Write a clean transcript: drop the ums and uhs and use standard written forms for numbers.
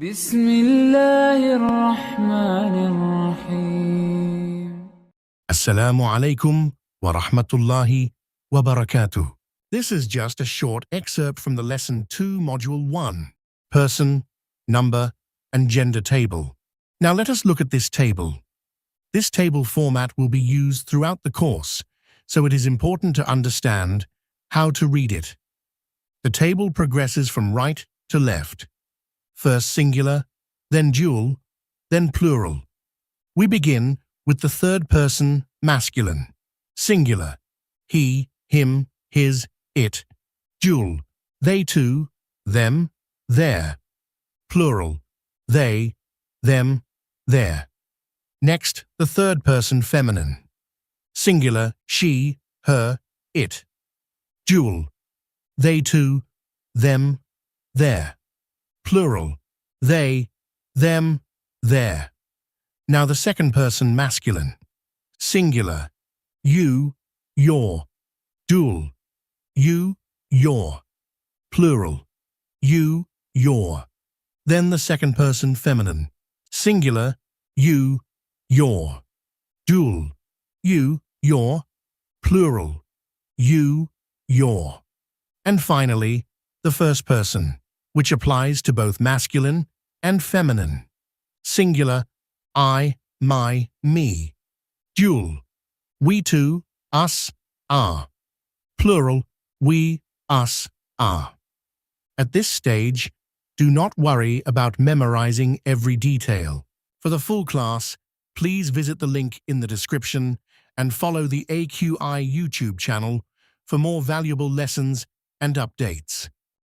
بسم الله الرحمن الرحيم. Assalamu alaikum wa rahmatullahi wa barakatuh. This is just a short excerpt from the Lesson 2, Module 1, Person, Number, and Gender Table. Now let us look at this table. This table format will be used throughout the course, so it is important to understand how to read it. The table progresses from right to left. First singular, then dual, then plural. We begin with the third person masculine. Singular, he, him, his, it. Dual, they two, them, their. Plural, they, them, their. Next, the third person feminine. Singular, she, her, it. Dual, they two, them, their. Plural, they, them, their. Now the second person masculine. Singular, you, your. Dual, you, your. Plural, you, your. Then the second person feminine. Singular, you, your. Dual, you, your. Plural, you, your. And finally, the first person, which applies to both masculine and feminine. Singular, I, my, me. Dual, we two, us, our. Plural, we, us, our. At this stage, do not worry about memorizing every detail. For the full class, please visit the link in the description and follow the AQI YouTube channel for more valuable lessons and updates.